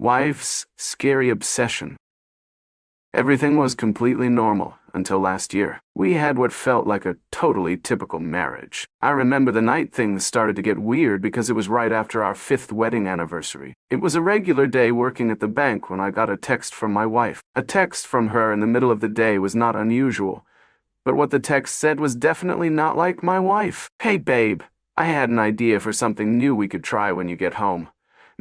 Wife's scary obsession. Everything was completely normal until last year. We had what felt like a totally typical marriage. I remember the night things started to get weird because it was right after our 5th wedding anniversary. It was a regular day working at the bank when I got a text from my wife. A text from her in the middle of the day was not unusual, but what the text said was definitely not like my wife. "Hey babe, I had an idea for something new we could try when you get home."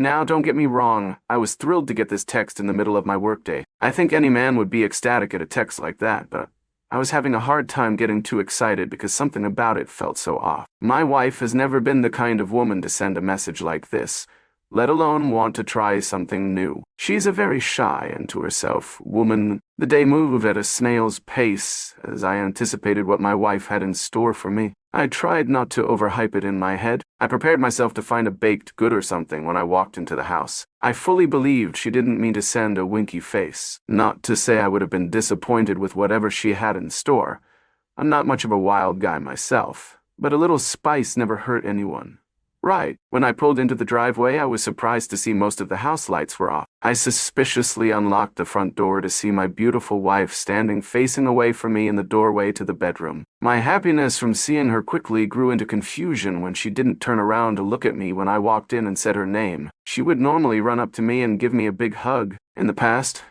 Now, don't get me wrong, I was thrilled to get this text in the middle of my workday. I think any man would be ecstatic at a text like that, but I was having a hard time getting too excited because something about it felt so off. My wife has never been the kind of woman to send a message like this, let alone want to try something new. She's a very shy and to herself woman. The day moved at a snail's pace as I anticipated what my wife had in store for me. I tried not to overhype it in my head. I prepared myself to find a baked good or something when I walked into the house. I fully believed she didn't mean to send a winky face. Not to say I would have been disappointed with whatever she had in store. I'm not much of a wild guy myself, but a little spice never hurt anyone. Right. When I pulled into the driveway, I was surprised to see most of the house lights were off. I suspiciously unlocked the front door to see my beautiful wife standing facing away from me in the doorway to the bedroom. My happiness from seeing her quickly grew into confusion when she didn't turn around to look at me when I walked in and said her name. She would normally run up to me and give me a big hug. In the past,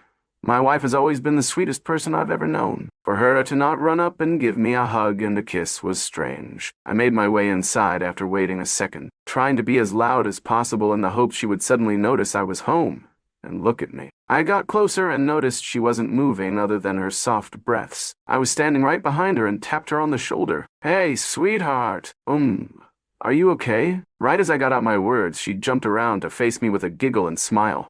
my wife has always been the sweetest person I've ever known. For her to not run up and give me a hug and a kiss was strange. I made my way inside after waiting a second, trying to be as loud as possible in the hope she would suddenly notice I was home and look at me. I got closer and noticed she wasn't moving other than her soft breaths. I was standing right behind her and tapped her on the shoulder. "Hey, sweetheart. Are you okay?" Right as I got out my words, she jumped around to face me with a giggle and smile.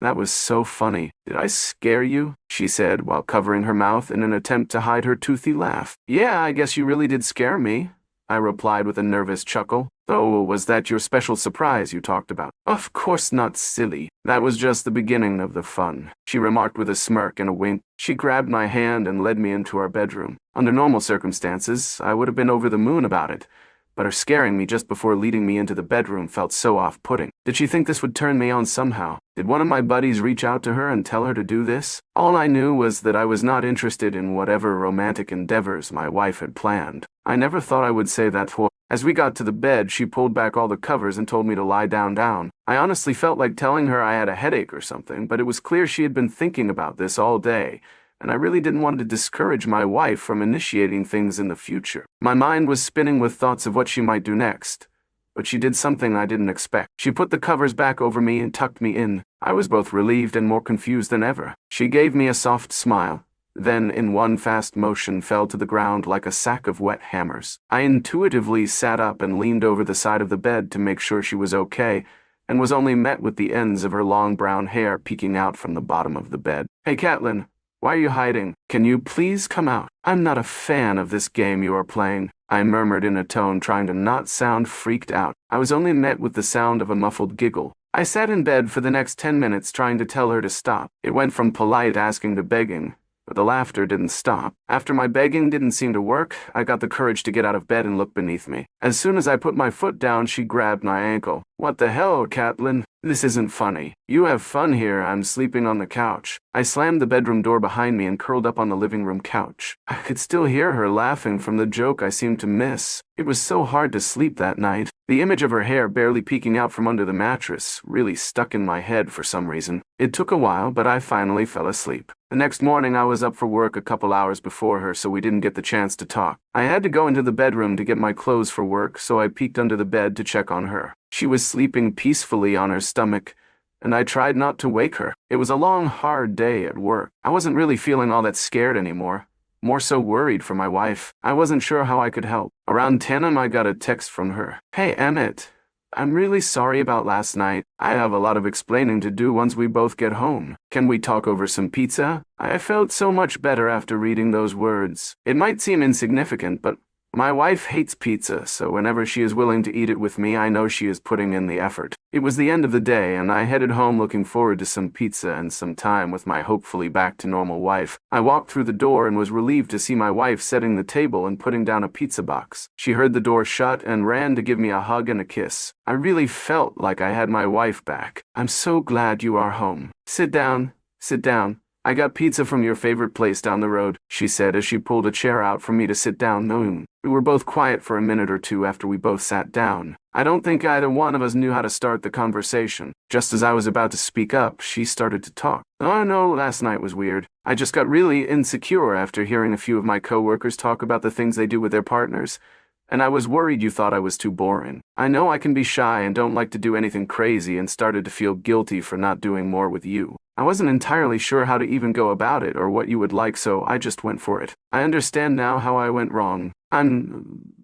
That was so funny. "Did I scare you?" she said while covering her mouth in an attempt to hide her toothy laugh. "Yeah, I guess you really did scare me," I replied with a nervous chuckle. "Oh, was that your special surprise you talked about?" "Of course not, silly. That was just the beginning of the fun," she remarked with a smirk and a wink. She grabbed my hand and led me into our bedroom. Under normal circumstances, I would have been over the moon about it, but her scaring me just before leading me into the bedroom felt so off-putting. Did she think this would turn me on somehow? Did one of my buddies reach out to her and tell her to do this? All I knew was that I was not interested in whatever romantic endeavors my wife had planned. I never thought I would say that for. As we got to the bed, she pulled back all the covers and told me to lie down. I honestly felt like telling her I had a headache or something, but it was clear she had been thinking about this all day, and I really didn't want to discourage my wife from initiating things in the future. My mind was spinning with thoughts of what she might do next, but she did something I didn't expect. She put the covers back over me and tucked me in. I was both relieved and more confused than ever. She gave me a soft smile, then in one fast motion fell to the ground like a sack of wet hammers. I intuitively sat up and leaned over the side of the bed to make sure she was okay, and was only met with the ends of her long brown hair peeking out from the bottom of the bed. "Hey, Catelyn. Why are you hiding? Can you please come out? I'm not a fan of this game you are playing," I murmured in a tone trying to not sound freaked out. I was only met with the sound of a muffled giggle. I sat in bed for the next 10 minutes trying to tell her to stop. It went from polite asking to begging, but the laughter didn't stop. After my begging didn't seem to work, I got the courage to get out of bed and look beneath me. As soon as I put my foot down, she grabbed my ankle. "What the hell, Catelyn? This isn't funny. You have fun here. I'm sleeping on the couch." I slammed the bedroom door behind me and curled up on the living room couch. I could still hear her laughing from the joke I seemed to miss. It was so hard to sleep that night. The image of her hair barely peeking out from under the mattress really stuck in my head for some reason. It took a while, but I finally fell asleep. The next morning I was up for work a couple hours before her, so we didn't get the chance to talk. I had to go into the bedroom to get my clothes for work, so I peeked under the bed to check on her. She was sleeping peacefully on her stomach, and I tried not to wake her. It was a long, hard day at work. I wasn't really feeling all that scared anymore, more so worried for my wife. I wasn't sure how I could help. Around 10 a.m. I got a text from her. "Hey, Emmett. I'm really sorry about last night. I have a lot of explaining to do once we both get home. Can we talk over some pizza?" I felt so much better after reading those words. It might seem insignificant, but My wife hates pizza, so whenever she is willing to eat it with me, I know she is putting in the effort. It was the end of the day, and I headed home looking forward to some pizza and some time with my hopefully back to normal wife. I walked through the door and was relieved to see my wife setting the table and putting down a pizza box. She heard the door shut and ran to give me a hug and a kiss. I really felt like I had my wife back. "I'm so glad you are home. Sit down, sit down. I got pizza from your favorite place down the road," she said as she pulled a chair out for me to sit down. We were both quiet for a minute or two after we both sat down. I don't think either one of us knew how to start the conversation. Just as I was about to speak up, she started to talk. "Oh no, last night was weird. I just got really insecure after hearing a few of my coworkers talk about the things they do with their partners. And I was worried you thought I was too boring. I know I can be shy and don't like to do anything crazy and started to feel guilty for not doing more with you. I wasn't entirely sure how to even go about it or what you would like, so I just went for it. I understand now how I went wrong. I'm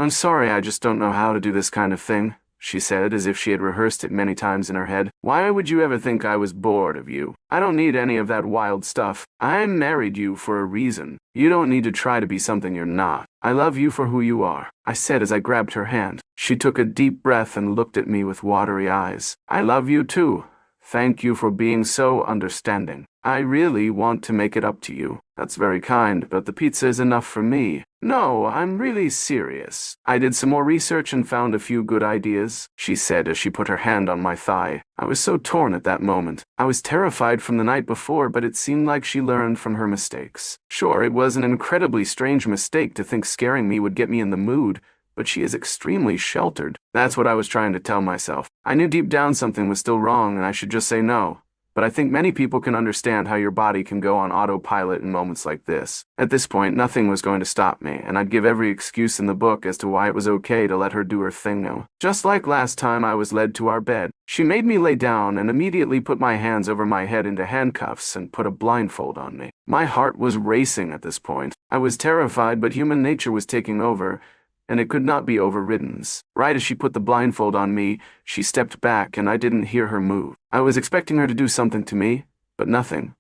sorry, I just don't know how to do this kind of thing," she said, as if she had rehearsed it many times in her head. "Why would you ever think I was bored of you? I don't need any of that wild stuff. I married you for a reason. You don't need to try to be something you're not. I love you for who you are," I said as I grabbed her hand. She took a deep breath and looked at me with watery eyes. "I love you too. Thank you for being so understanding. I really want to make it up to you." "That's very kind, but the pizza is enough for me." "No, I'm really serious. I did some more research and found a few good ideas," she said as she put her hand on my thigh. I was so torn at that moment. I was terrified from the night before, but it seemed like she learned from her mistakes. Sure, it was an incredibly strange mistake to think scaring me would get me in the mood, but she is extremely sheltered. That's what I was trying to tell myself. I knew deep down something was still wrong and I should just say no. But I think many people can understand how your body can go on autopilot in moments like this. At this point, nothing was going to stop me, and I'd give every excuse in the book as to why it was okay to let her do her thing now. Just like last time I was led to our bed. She made me lay down and immediately put my hands over my head into handcuffs and put a blindfold on me. My heart was racing at this point. I was terrified, but human nature was taking over, and it could not be overridden. Right as she put the blindfold on me, she stepped back and I didn't hear her move. I was expecting her to do something to me, but nothing.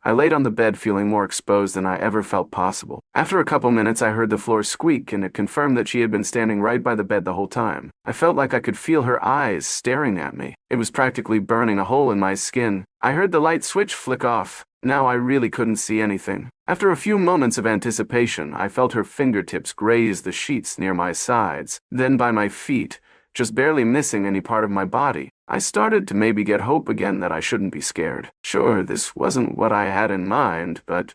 I laid on the bed feeling more exposed than I ever felt possible. After a couple minutes, I heard the floor squeak and it confirmed that she had been standing right by the bed the whole time. I felt like I could feel her eyes staring at me. It was practically burning a hole in my skin. I heard the light switch flick off. Now I really couldn't see anything. After a few moments of anticipation, I felt her fingertips graze the sheets near my sides, then by my feet, just barely missing any part of my body. I started to maybe get hope again that I shouldn't be scared. Sure, this wasn't what I had in mind, but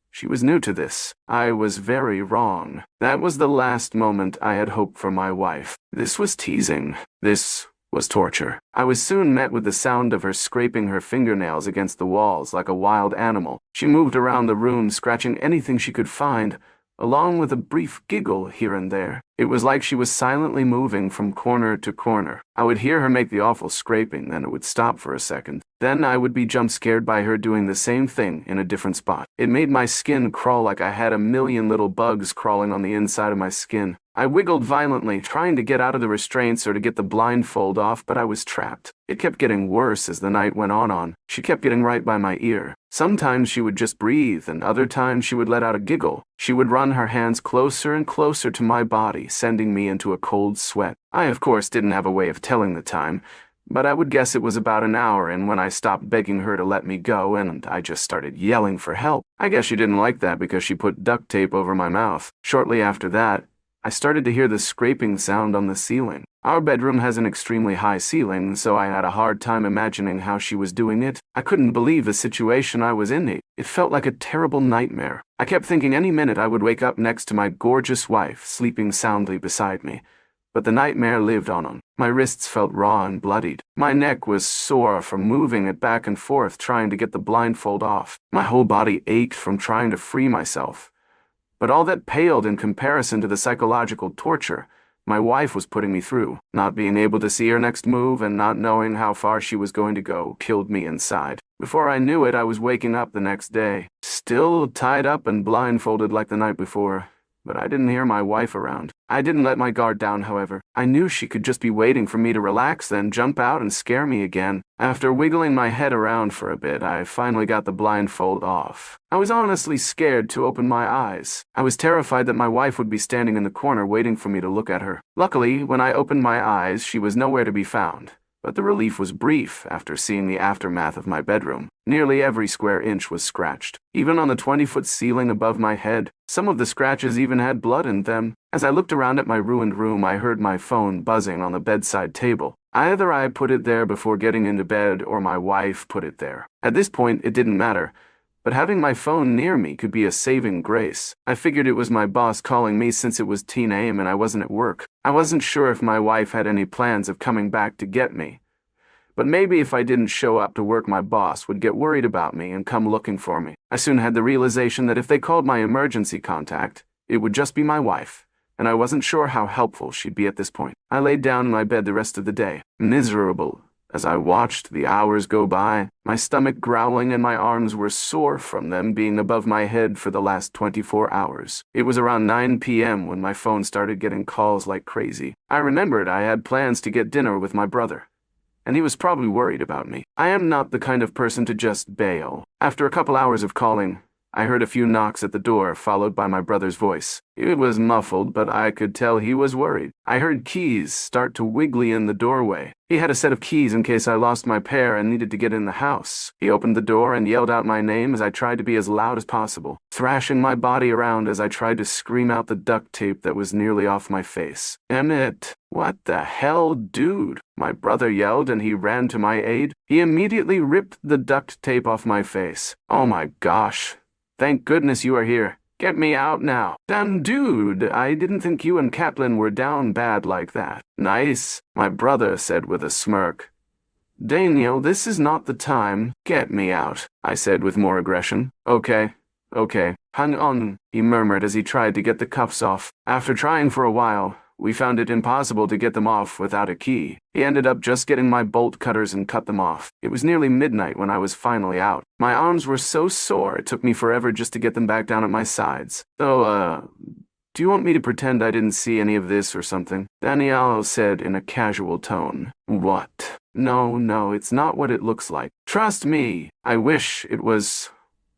she was new to this. I was very wrong. That was the last moment I had hoped for my wife. This was teasing. This was torture. I was soon met with the sound of her scraping her fingernails against the walls like a wild animal. She moved around the room, scratching anything she could find, along with a brief giggle here and there. It was like she was silently moving from corner to corner. I would hear her make the awful scraping, then it would stop for a second. Then I would be jump-scared by her doing the same thing in a different spot. It made my skin crawl like I had a million little bugs crawling on the inside of my skin. I wiggled violently, trying to get out of the restraints or to get the blindfold off, but I was trapped. It kept getting worse as the night went on. She kept getting right by my ear. Sometimes she would just breathe, and other times she would let out a giggle. She would run her hands closer and closer to my body, sending me into a cold sweat. I, of course, didn't have a way of telling the time, but I would guess it was about an hour, and when I stopped begging her to let me go, and I just started yelling for help. I guess she didn't like that because she put duct tape over my mouth. Shortly after that, I started to hear the scraping sound on the ceiling. Our bedroom has an extremely high ceiling, so I had a hard time imagining how she was doing it. I couldn't believe the situation I was in. It felt like a terrible nightmare. I kept thinking any minute I would wake up next to my gorgeous wife sleeping soundly beside me. But the nightmare lived on. My wrists felt raw and bloodied. My neck was sore from moving it back and forth trying to get the blindfold off. My whole body ached from trying to free myself. But all that paled in comparison to the psychological torture my wife was putting me through. Not being able to see her next move and not knowing how far she was going to go killed me inside. Before I knew it, I was waking up the next day, still tied up and blindfolded like the night before, but I didn't hear my wife around. I didn't let my guard down, however. I knew she could just be waiting for me to relax, then jump out and scare me again. After wiggling my head around for a bit, I finally got the blindfold off. I was honestly scared to open my eyes. I was terrified that my wife would be standing in the corner waiting for me to look at her. Luckily, when I opened my eyes, she was nowhere to be found. But the relief was brief after seeing the aftermath of my bedroom. Nearly every square inch was scratched, even on the 20-foot ceiling above my head. Some of the scratches even had blood in them. As I looked around at my ruined room, I heard my phone buzzing on the bedside table. Either I put it there before getting into bed or my wife put it there. At this point, it didn't matter. But having my phone near me could be a saving grace. I figured it was my boss calling me since it was 10 a.m. and I wasn't at work. I wasn't sure if my wife had any plans of coming back to get me. But maybe if I didn't show up to work, my boss would get worried about me and come looking for me. I soon had the realization that if they called my emergency contact, it would just be my wife, and I wasn't sure how helpful she'd be at this point. I laid down in my bed the rest of the day, miserable. As I watched the hours go by, my stomach growling and my arms were sore from them being above my head for the last 24 hours. It was around 9 p.m. when my phone started getting calls like crazy. I remembered I had plans to get dinner with my brother, and he was probably worried about me. I am not the kind of person to just bail. After a couple hours of calling, I heard a few knocks at the door, followed by my brother's voice. It was muffled, but I could tell he was worried. I heard keys start to wiggly in the doorway. He had a set of keys in case I lost my pair and needed to get in the house. He opened the door and yelled out my name as I tried to be as loud as possible, thrashing my body around as I tried to scream out the duct tape that was nearly off my face. Emmett, what the hell, dude? My brother yelled and he ran to my aid. He immediately ripped the duct tape off my face. Oh my gosh. Thank goodness you are here. Get me out now. Damn, dude, I didn't think you and Catelyn were down bad like that. Nice, my brother said with a smirk. Daniel, this is not the time. Get me out, I said with more aggression. Okay, hang on, he murmured as he tried to get the cuffs off. After trying for a while, we found it impossible to get them off without a key. He ended up just getting my bolt cutters and cut them off. It was nearly midnight when I was finally out. My arms were so sore it took me forever just to get them back down at my sides. So, do you want me to pretend I didn't see any of this or something? Danielle said in a casual tone. What? No, it's not what it looks like. Trust me, I wish it was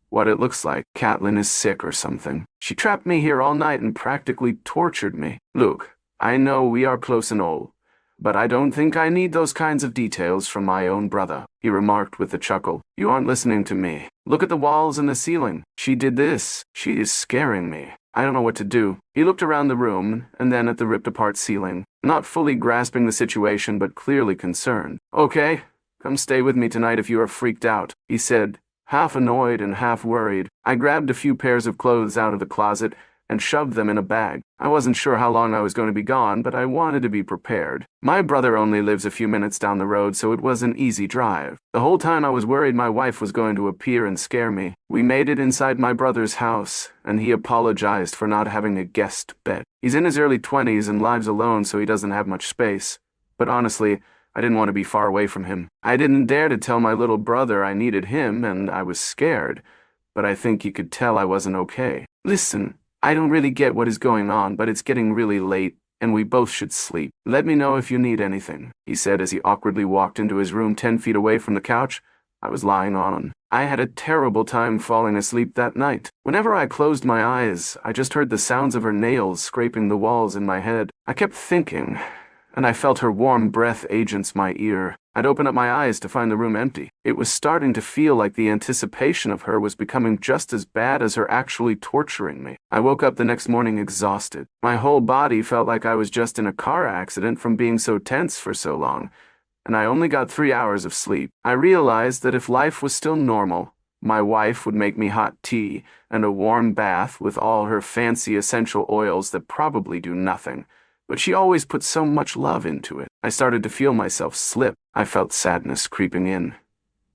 what it looks like. Catelyn is sick or something. She trapped me here all night and practically tortured me. Look, I know we are close and all, but I don't think I need those kinds of details from my own brother, he remarked with a chuckle. You aren't listening to me. Look at the walls and the ceiling. She did this. She is scaring me. I don't know what to do. He looked around the room and then at the ripped-apart ceiling, not fully grasping the situation but clearly concerned. Okay, come stay with me tonight if you are freaked out, he said, half annoyed and half worried. I grabbed a few pairs of clothes out of the closet and shoved them in a bag. I wasn't sure how long I was going to be gone, but I wanted to be prepared. My brother only lives a few minutes down the road, so it was an easy drive. The whole time I was worried my wife was going to appear and scare me. We made it inside my brother's house, and he apologized for not having a guest bed. He's in his early 20s and lives alone, so he doesn't have much space. But honestly, I didn't want to be far away from him. I didn't dare to tell my little brother I needed him, and I was scared. But I think he could tell I wasn't okay. Listen, I don't really get what is going on, but it's getting really late, and we both should sleep. Let me know if you need anything, he said as he awkwardly walked into his room 10 feet away from the couch I was lying on. I had a terrible time falling asleep that night. Whenever I closed my eyes, I just heard the sounds of her nails scraping the walls in my head. I kept thinking, and I felt her warm breath against my ear. I'd open up my eyes to find the room empty. It was starting to feel like the anticipation of her was becoming just as bad as her actually torturing me. I woke up the next morning exhausted. My whole body felt like I was just in a car accident from being so tense for so long, and I only got 3 hours of sleep. I realized that if life was still normal, my wife would make me hot tea and a warm bath with all her fancy essential oils that probably do nothing. But she always put so much love into it. I started to feel myself slip. I felt sadness creeping in.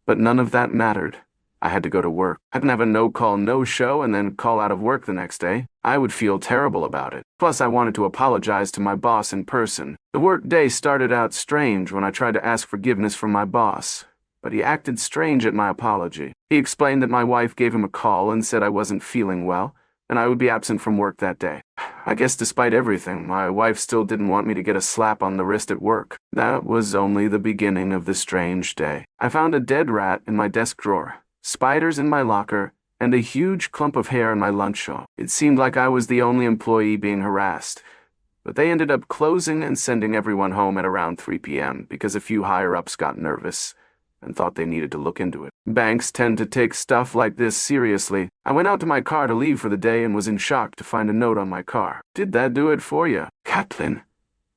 But none of that mattered. I had to go to work. I didn't have a no-call, no-show and then call out of work the next day. I would feel terrible about it. Plus, I wanted to apologize to my boss in person. The work day started out strange when I tried to ask forgiveness from my boss, but he acted strange at my apology. He explained that my wife gave him a call and said I wasn't feeling well, and I would be absent from work that day. I guess despite everything, my wife still didn't want me to get a slap on the wrist at work. That was only the beginning of the strange day. I found a dead rat in my desk drawer, spiders in my locker, and a huge clump of hair in my lunch roll. It seemed like I was the only employee being harassed. But they ended up closing and sending everyone home at around 3 p.m. because a few higher-ups got nervous and thought they needed to look into it. Banks tend to take stuff like this seriously. I went out to my car to leave for the day and was in shock to find a note on my car. Did that do it for you? Catelyn.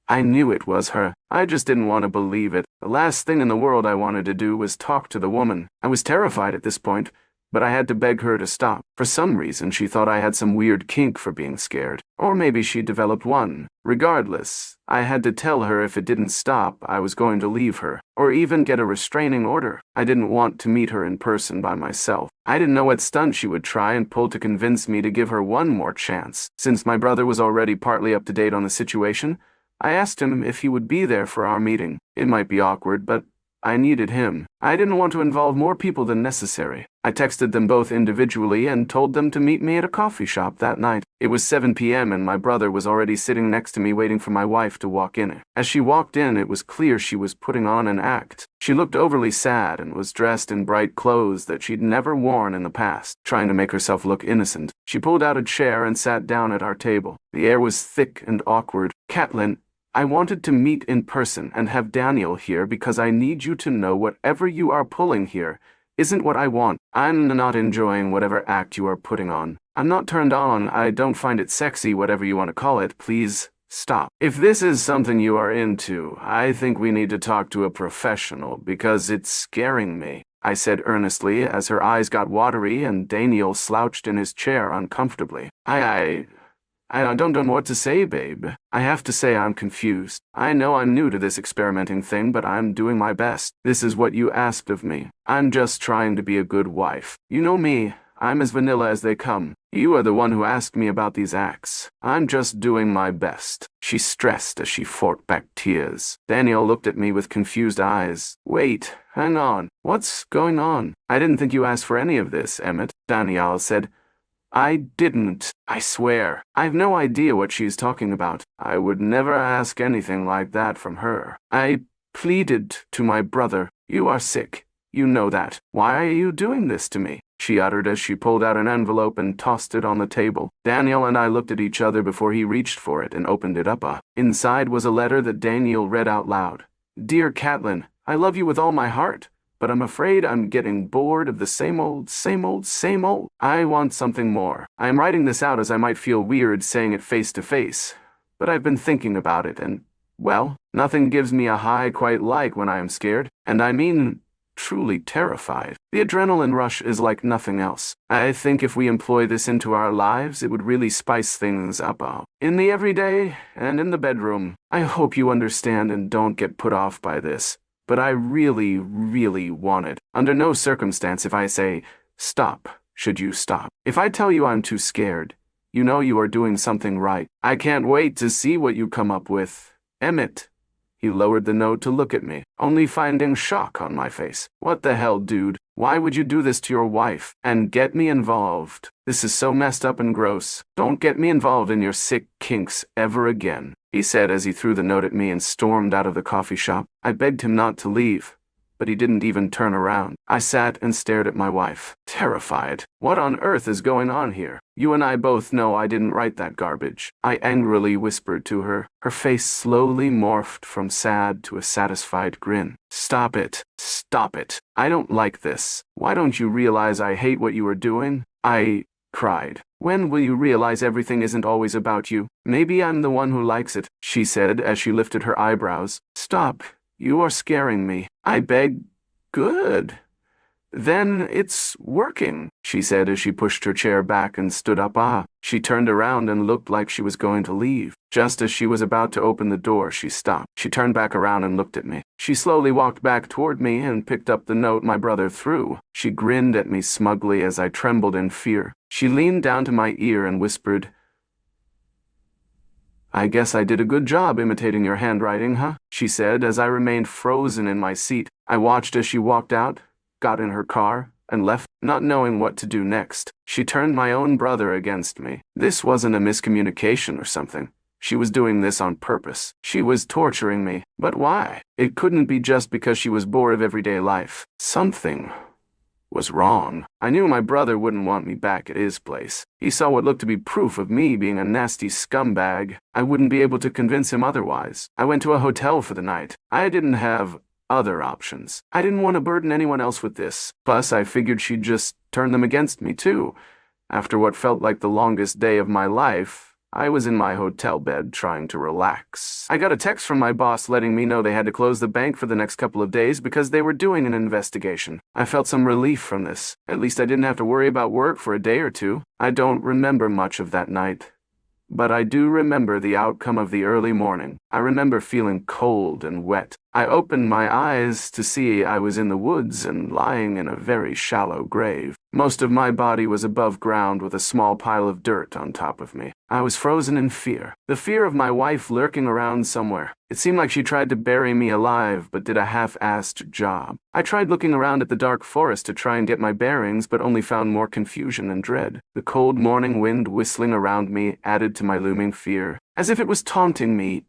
I knew it was her. I just didn't want to believe it. The last thing in the world I wanted to do was talk to the woman. I was terrified at this point, but I had to beg her to stop. For some reason, she thought I had some weird kink for being scared. Or maybe she developed one. Regardless, I had to tell her if it didn't stop, I was going to leave her, or even get a restraining order. I didn't want to meet her in person by myself. I didn't know what stunt she would try and pull to convince me to give her one more chance. Since my brother was already partly up to date on the situation, I asked him if he would be there for our meeting. It might be awkward, but I needed him. I didn't want to involve more people than necessary. I texted them both individually and told them to meet me at a coffee shop that night. It was 7 p.m. and my brother was already sitting next to me waiting for my wife to walk in. As she walked in, it was clear she was putting on an act. She looked overly sad and was dressed in bright clothes that she'd never worn in the past, trying to make herself look innocent. She pulled out a chair and sat down at our table. The air was thick and awkward. Catelyn, I wanted to meet in person and have Daniel here because I need you to know whatever you are pulling here isn't what I want. I'm not enjoying whatever act you are putting on. I'm not turned on. I don't find it sexy, whatever you want to call it. Please stop. If this is something you are into, I think we need to talk to a professional because it's scaring me, I said earnestly as her eyes got watery and Daniel slouched in his chair uncomfortably. I don't know what to say, babe. I have to say I'm confused. I know I'm new to this experimenting thing, but I'm doing my best. This is what you asked of me. I'm just trying to be a good wife. You know me. I'm as vanilla as they come. You are the one who asked me about these acts. I'm just doing my best. She stressed as she fought back tears. Daniel looked at me with confused eyes. Wait, hang on. What's going on? I didn't think you asked for any of this, Emmett, Daniel said. I didn't, I swear. I've no idea what she's talking about. I would never ask anything like that from her. I pleaded to my brother. You are sick. You know that. Why are you doing this to me? She uttered as she pulled out an envelope and tossed it on the table. Daniel and I looked at each other before he reached for it and opened it up. Inside was a letter that Daniel read out loud. Dear Catelyn, I love you with all my heart. But I'm afraid I'm getting bored of the same old, same old, same old. I want something more. I am writing this out as I might feel weird saying it face to face, but I've been thinking about it and, well, nothing gives me a high quite like when I am scared, and I mean truly terrified. The adrenaline rush is like nothing else. I think if we employ this into our lives, it would really spice things up. In the everyday and in the bedroom. I hope you understand and don't get put off by this. But I really, really want it. Under no circumstance if I say, stop, should you stop. If I tell you I'm too scared, you know you are doing something right. I can't wait to see what you come up with. Emmett. He lowered the note to look at me, only finding shock on my face. What the hell, dude? Why would you do this to your wife and get me involved? This is so messed up and gross. Don't get me involved in your sick kinks ever again, he said as he threw the note at me and stormed out of the coffee shop. I begged him not to leave, but he didn't even turn around. I sat and stared at my wife, terrified. What on earth is going on here? You and I both know I didn't write that garbage. I angrily whispered to her. Her face slowly morphed from sad to a satisfied grin. Stop it. Stop it. I don't like this. Why don't you realize I hate what you are doing? I cried. When will you realize everything isn't always about you? Maybe I'm the one who likes it, she said as she lifted her eyebrows. Stop. You are scaring me. I begged. Good. Then it's working, she said as she pushed her chair back and stood up. She turned around and looked like she was going to leave. Just as she was about to open the door, she stopped. She turned back around and looked at me. She slowly walked back toward me and picked up the note my brother threw. She grinned at me smugly as I trembled in fear. She leaned down to my ear and whispered, I guess I did a good job imitating your handwriting, huh? She said as I remained frozen in my seat. I watched as she walked out, got in her car, and left, not knowing what to do next. She turned my own brother against me. This wasn't a miscommunication or something. She was doing this on purpose. She was torturing me. But why? It couldn't be just because she was bored of everyday life. Something was wrong. I knew my brother wouldn't want me back at his place. He saw what looked to be proof of me being a nasty scumbag. I wouldn't be able to convince him otherwise. I went to a hotel for the night. I didn't have other options. I didn't want to burden anyone else with this. Plus, I figured she'd just turn them against me too. After what felt like the longest day of my life, I was in my hotel bed trying to relax. I got a text from my boss letting me know they had to close the bank for the next couple of days because they were doing an investigation. I felt some relief from this. At least I didn't have to worry about work for a day or two. I don't remember much of that night, but I do remember the outcome of the early morning. I remember feeling cold and wet. I opened my eyes to see I was in the woods and lying in a very shallow grave. Most of my body was above ground with a small pile of dirt on top of me. I was frozen in fear. The fear of my wife lurking around somewhere. It seemed like she tried to bury me alive, but did a half-assed job. I tried looking around at the dark forest to try and get my bearings, but only found more confusion and dread. The cold morning wind whistling around me added to my looming fear, as if it was taunting me.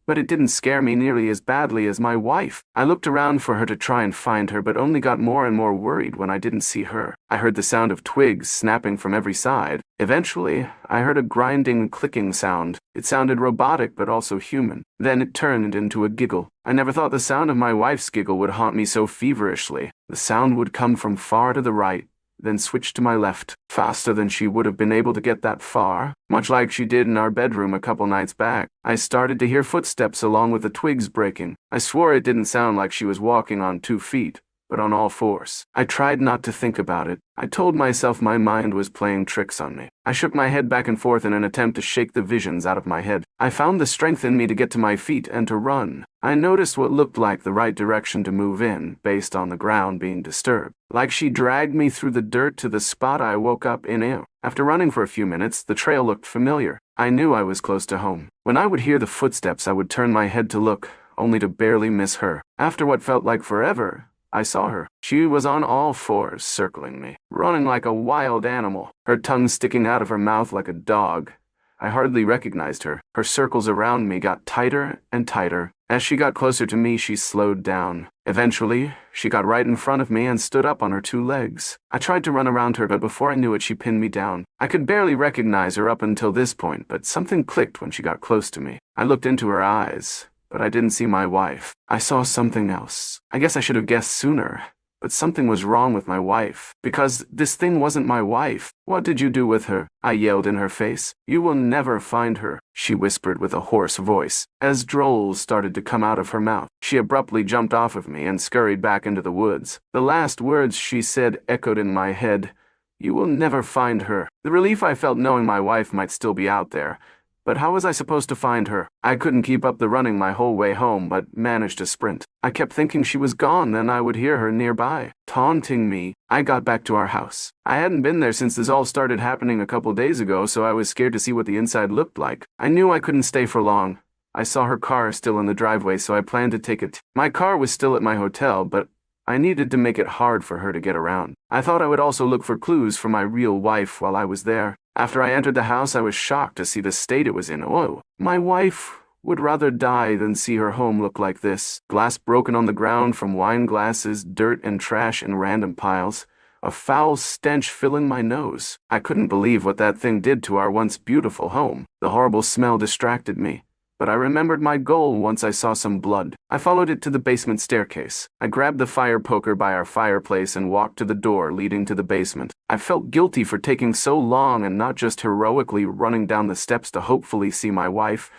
But it didn't scare me nearly as badly as my wife. I looked around for her to try and find her, but only got more and more worried when I didn't see her. I heard the sound of twigs snapping from every side. Eventually, I heard a grinding, clicking sound. It sounded robotic, but also human. Then it turned into a giggle. I never thought the sound of my wife's giggle would haunt me so feverishly. The sound would come from far to the right, then switch to my left, faster than she would have been able to get that far, much like she did in our bedroom a couple nights back. I started to hear footsteps along with the twigs breaking. I swore it didn't sound like she was walking on 2 feet, but on all fours. I tried not to think about it. I told myself my mind was playing tricks on me. I shook my head back and forth in an attempt to shake the visions out of my head. I found the strength in me to get to my feet and to run. I noticed what looked like the right direction to move in, based on the ground being disturbed. Like she dragged me through the dirt to the spot I woke up in air. After running for a few minutes, the trail looked familiar. I knew I was close to home. When I would hear the footsteps, I would turn my head to look, only to barely miss her. After what felt like forever, I saw her. She was on all fours, circling me, running like a wild animal, her tongue sticking out of her mouth like a dog. I hardly recognized her. Her circles around me got tighter and tighter. As she got closer to me, she slowed down. Eventually, she got right in front of me and stood up on her 2 legs. I tried to run around her, but before I knew it, she pinned me down. I could barely recognize her up until this point, but something clicked when she got close to me. I looked into her eyes, but I didn't see my wife. I saw something else. I guess I should have guessed sooner. But something was wrong with my wife, because this thing wasn't my wife. What did you do with her? I yelled in her face. You will never find her, she whispered with a hoarse voice. As drolls started to come out of her mouth, she abruptly jumped off of me and scurried back into the woods. The last words she said echoed in my head. You will never find her. The relief I felt knowing my wife might still be out there. But how was I supposed to find her? I couldn't keep up the running my whole way home, but managed to sprint. I kept thinking she was gone, then I would hear her nearby, taunting me. I got back to our house. I hadn't been there since this all started happening a couple days ago, so I was scared to see what the inside looked like. I knew I couldn't stay for long. I saw her car still in the driveway, so I planned to take it. My car was still at my hotel, but I needed to make it hard for her to get around. I thought I would also look for clues for my real wife while I was there. After I entered the house, I was shocked to see the state it was in. Oh, my wife would rather die than see her home look like this. Glass broken on the ground from wine glasses, dirt and trash in random piles. A foul stench filling my nose. I couldn't believe what that thing did to our once beautiful home. The horrible smell distracted me, but I remembered my goal once I saw some blood. I followed it to the basement staircase. I grabbed the fire poker by our fireplace and walked to the door leading to the basement. I felt guilty for taking so long and not just heroically running down the steps to hopefully see my wife,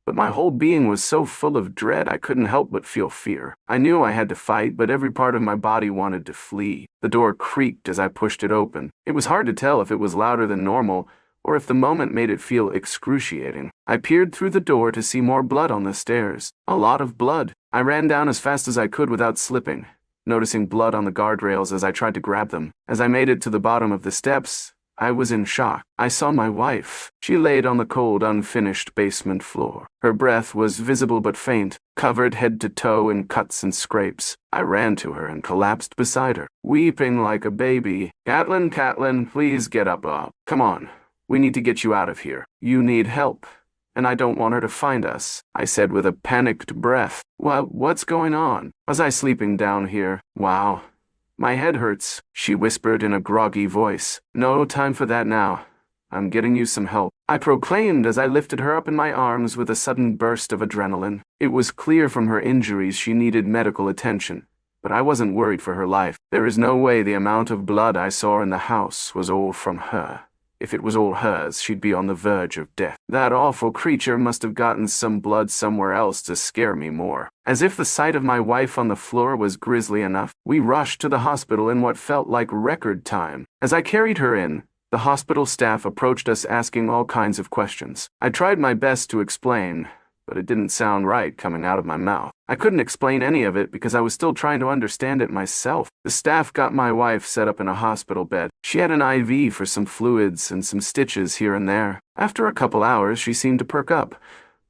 but my whole being was so full of dread I couldn't help but feel fear. I knew I had to fight, but every part of my body wanted to flee. The door creaked as I pushed it open. It was hard to tell if it was louder than normal, or if the moment made it feel excruciating. I peered through the door to see more blood on the stairs. A lot of blood. I ran down as fast as I could without slipping, noticing blood on the guardrails as I tried to grab them. As I made it to the bottom of the steps, I was in shock. I saw my wife. She laid on the cold, unfinished basement floor. Her breath was visible but faint, covered head to toe in cuts and scrapes. I ran to her and collapsed beside her, weeping like a baby. Catelyn, please get up. Come on. We need to get you out of here. You need help. And I don't want her to find us, I said with a panicked breath. What's going on? Was I sleeping down here? Wow. My head hurts, she whispered in a groggy voice. No time for that now. I'm getting you some help, I proclaimed as I lifted her up in my arms with a sudden burst of adrenaline. It was clear from her injuries she needed medical attention, but I wasn't worried for her life. There is no way the amount of blood I saw in the house was all from her. If it was all hers, she'd be on the verge of death. That awful creature must have gotten some blood somewhere else to scare me more. As if the sight of my wife on the floor was grisly enough, we rushed to the hospital in what felt like record time. As I carried her in, the hospital staff approached us asking all kinds of questions. I tried my best to explain, but it didn't sound right coming out of my mouth. I couldn't explain any of it because I was still trying to understand it myself. The staff got my wife set up in a hospital bed. She had an IV for some fluids and some stitches here and there. After a couple hours, she seemed to perk up,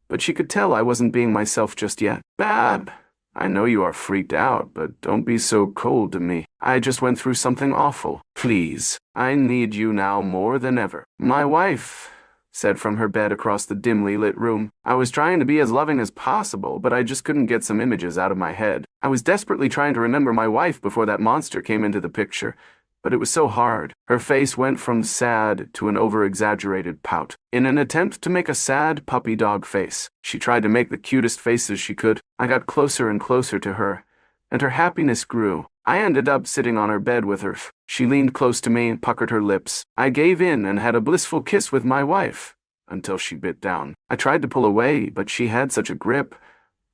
but she could tell I wasn't being myself just yet. Bab, I know you are freaked out, but don't be so cold to me. I just went through something awful. Please, I need you now more than ever. My wife said from her bed across the dimly lit room. I was trying to be as loving as possible, but I just couldn't get some images out of my head. I was desperately trying to remember my wife before that monster came into the picture, but it was so hard. Her face went from sad to an over-exaggerated pout. In an attempt to make a sad puppy dog face, she tried to make the cutest faces she could. I got closer and closer to her, and her happiness grew. I ended up sitting on her bed with her. She leaned close to me and puckered her lips. I gave in and had a blissful kiss with my wife, until she bit down. I tried to pull away, but she had such a grip.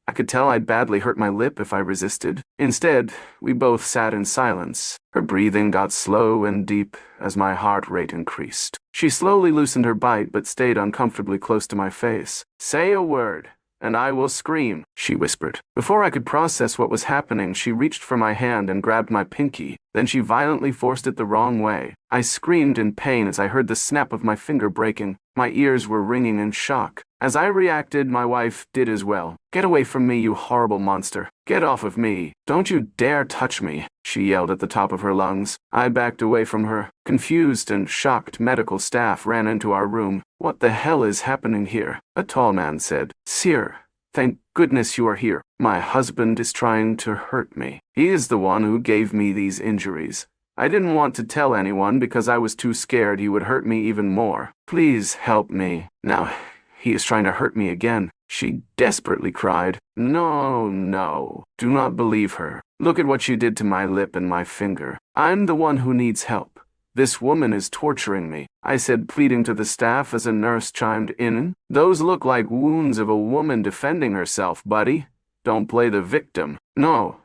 I could tell I'd badly hurt my lip if I resisted. Instead, we both sat in silence. Her breathing got slow and deep as my heart rate increased. She slowly loosened her bite but stayed uncomfortably close to my face. Say a word, and I will scream, she whispered. Before I could process what was happening, she reached for my hand and grabbed my pinky. Then she violently forced it the wrong way. I screamed in pain as I heard the snap of my finger breaking. My ears were ringing in shock. As I reacted, my wife did as well. Get away from me, you horrible monster. Get off of me. Don't you dare touch me, she yelled at the top of her lungs. I backed away from her. Confused and shocked medical staff ran into our room. What the hell is happening here? A tall man said. Sir, thank goodness you are here. My husband is trying to hurt me. He is the one who gave me these injuries. I didn't want to tell anyone because I was too scared he would hurt me even more. Please help me. Now, he is trying to hurt me again, she desperately cried. No, do not believe her. Look at what she did to my lip and my finger. I'm the one who needs help. This woman is torturing me, I said, pleading to the staff as a nurse chimed in. Those look like wounds of a woman defending herself, buddy. Don't play the victim. No.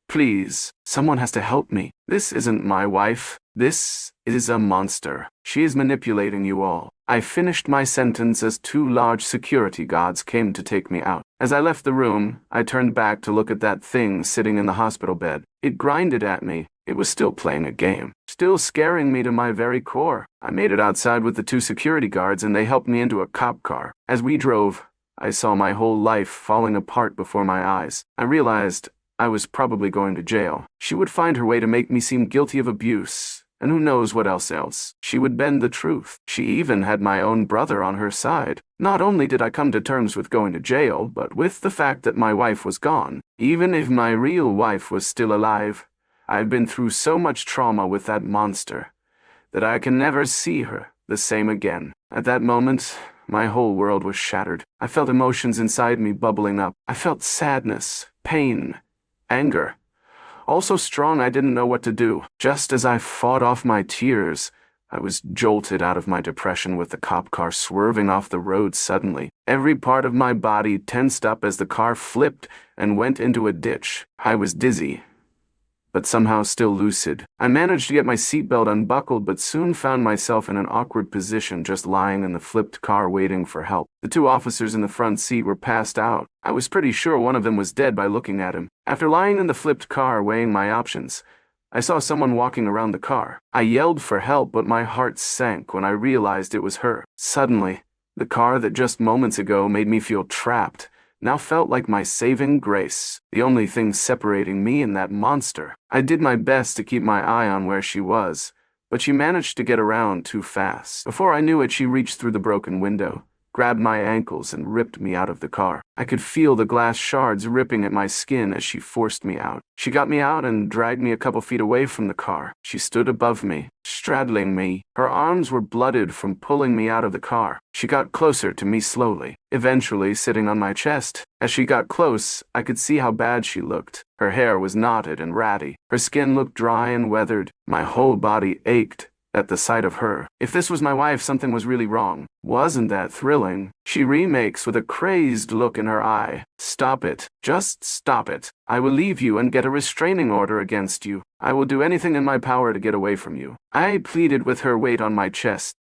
Please, someone has to help me. This isn't my wife. This is a monster. She is manipulating you all. I finished my sentence as 2 large security guards came to take me out. As I left the room, I turned back to look at that thing sitting in the hospital bed. It grinded at me. It was still playing a game, still scaring me to my very core. I made it outside with the 2 security guards and they helped me into a cop car. As we drove, I saw my whole life falling apart before my eyes. I realized I was probably going to jail. She would find her way to make me seem guilty of abuse, and who knows what else. She would bend the truth. She even had my own brother on her side. Not only did I come to terms with going to jail, but with the fact that my wife was gone. Even if my real wife was still alive, I've been through so much trauma with that monster that I can never see her the same again. At that moment, my whole world was shattered. I felt emotions inside me bubbling up. I felt sadness, pain, anger. All so strong I didn't know what to do. Just as I fought off my tears, I was jolted out of my depression with the cop car swerving off the road suddenly. Every part of my body tensed up as the car flipped and went into a ditch. I was dizzy, but somehow still lucid. I managed to get my seatbelt unbuckled, but soon found myself in an awkward position just lying in the flipped car waiting for help. The 2 officers in the front seat were passed out. I was pretty sure one of them was dead by looking at him. After lying in the flipped car weighing my options, I saw someone walking around the car. I yelled for help, but my heart sank when I realized it was her. Suddenly, the car that just moments ago made me feel trapped now felt like my saving grace, the only thing separating me and that monster. I did my best to keep my eye on where she was, but she managed to get around too fast. Before I knew it, she reached through the broken window, grabbed my ankles, and ripped me out of the car. I could feel the glass shards ripping at my skin as she forced me out. She got me out and dragged me a couple feet away from the car. She stood above me, straddling me. Her arms were blooded from pulling me out of the car. She got closer to me slowly, eventually sitting on my chest. As she got close, I could see how bad she looked. Her hair was knotted and ratty. Her skin looked dry and weathered. My whole body ached at the sight of her. If this was my wife, something was really wrong. Wasn't that thrilling? She remakes with a crazed look in her eye. Stop it. Just stop it. I will leave you and get a restraining order against you. I will do anything in my power to get away from you. I pleaded with her weight on my chest.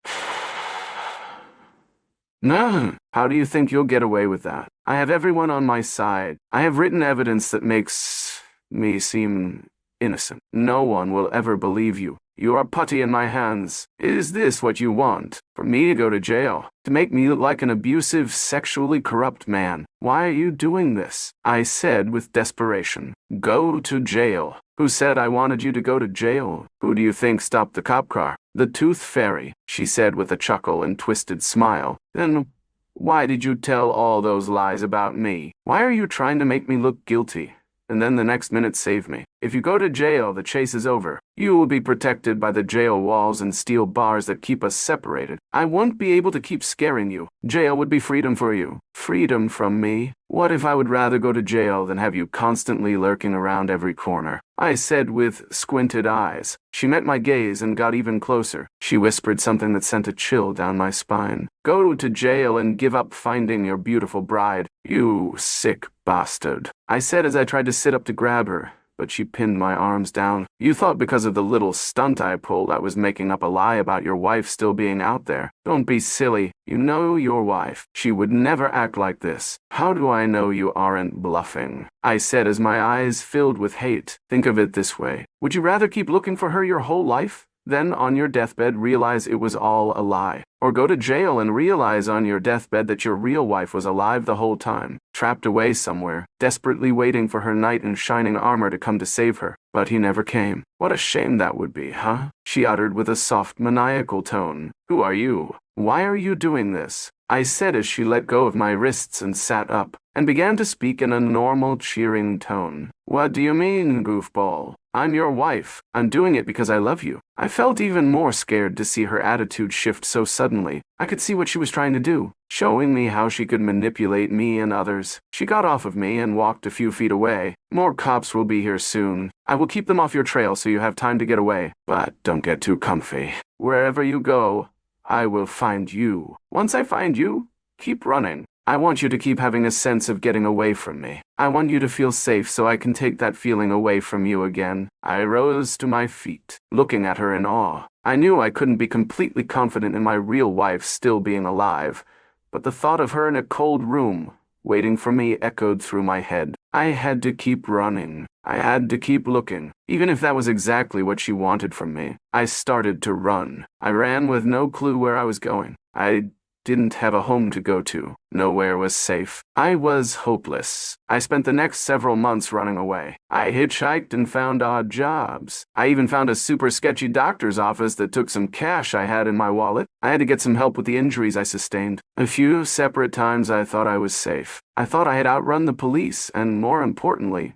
No. How do you think you'll get away with that? I have everyone on my side. I have written evidence that makes me seem innocent. No one will ever believe you. You are putty in my hands. Is this what you want? For me to go to jail? To make me look like an abusive, sexually corrupt man? Why are you doing this? I said with desperation. Go to jail. Who said I wanted you to go to jail? Who do you think stopped the cop car? The Tooth Fairy, she said with a chuckle and twisted smile. Then why did you tell all those lies about me? Why are you trying to make me look guilty? And then the next minute save me. If you go to jail, the chase is over. You will be protected by the jail walls and steel bars that keep us separated. I won't be able to keep scaring you. Jail would be freedom for you. Freedom from me? What if I would rather go to jail than have you constantly lurking around every corner? I said with squinted eyes. She met my gaze and got even closer. She whispered something that sent a chill down my spine. Go to jail and give up finding your beautiful bride. You sick bastard. I said as I tried to sit up to grab her, but she pinned my arms down. You thought because of the little stunt I pulled I was making up a lie about your wife still being out there. Don't be silly. You know your wife. She would never act like this. How do I know you aren't bluffing? I said as my eyes filled with hate. Think of it this way. Would you rather keep looking for her your whole life? Then on your deathbed realize it was all a lie. Or go to jail and realize on your deathbed that your real wife was alive the whole time, trapped away somewhere, desperately waiting for her knight in shining armor to come to save her. But he never came. What a shame that would be, huh? She uttered with a soft, maniacal tone. Who are you? Why are you doing this? I said as she let go of my wrists and sat up, and began to speak in a normal, cheering tone. What do you mean, goofball? I'm your wife. I'm doing it because I love you. I felt even more scared to see her attitude shift so suddenly. I could see what she was trying to do, showing me how she could manipulate me and others. She got off of me and walked a few feet away. More cops will be here soon. I will keep them off your trail so you have time to get away. But don't get too comfy. Wherever you go, I will find you. Once I find you, keep running. I want you to keep having a sense of getting away from me. I want you to feel safe so I can take that feeling away from you again. I rose to my feet, looking at her in awe. I knew I couldn't be completely confident in my real wife still being alive, but the thought of her in a cold room, waiting for me, echoed through my head. I had to keep running. I had to keep looking, even if that was exactly what she wanted from me. I started to run. I ran with no clue where I was going. I didn't have a home to go to. Nowhere was safe. I was hopeless. I spent the next several months running away. I hitchhiked and found odd jobs. I even found a super sketchy doctor's office that took some cash I had in my wallet. I had to get some help with the injuries I sustained. A few separate times I thought I was safe. I thought I had outrun the police, and more importantly,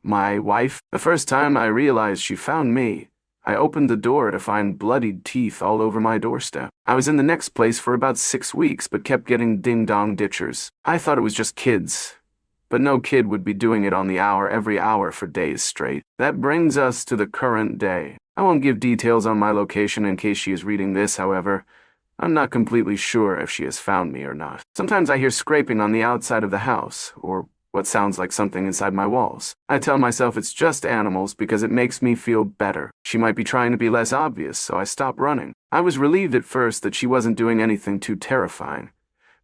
my wife. The first time I realized she found me, I opened the door to find bloodied teeth all over my doorstep. I was in the next place for about 6 weeks, but kept getting ding-dong ditchers. I thought it was just kids, but no kid would be doing it on the hour every hour for days straight. That brings us to the current day. I won't give details on my location in case she is reading this, however. I'm not completely sure if she has found me or not. Sometimes I hear scraping on the outside of the house, or what sounds like something inside my walls. I tell myself it's just animals because it makes me feel better. She might be trying to be less obvious, so I stop running. I was relieved at first that she wasn't doing anything too terrifying,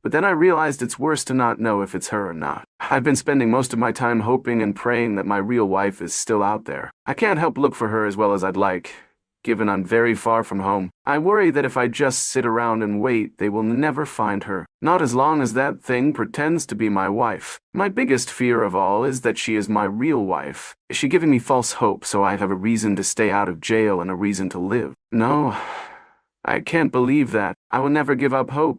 But then I realized it's worse to not know if it's her or not. I've been spending most of my time hoping and praying that my real wife is still out there. I can't help look for her as well as I'd like, given I'm very far from home. I worry that if I just sit around and wait, they will never find her. Not as long as that thing pretends to be my wife. My biggest fear of all is that she is my real wife. Is she giving me false hope so I have a reason to stay out of jail and a reason to live? No, I can't believe that. I will never give up hope.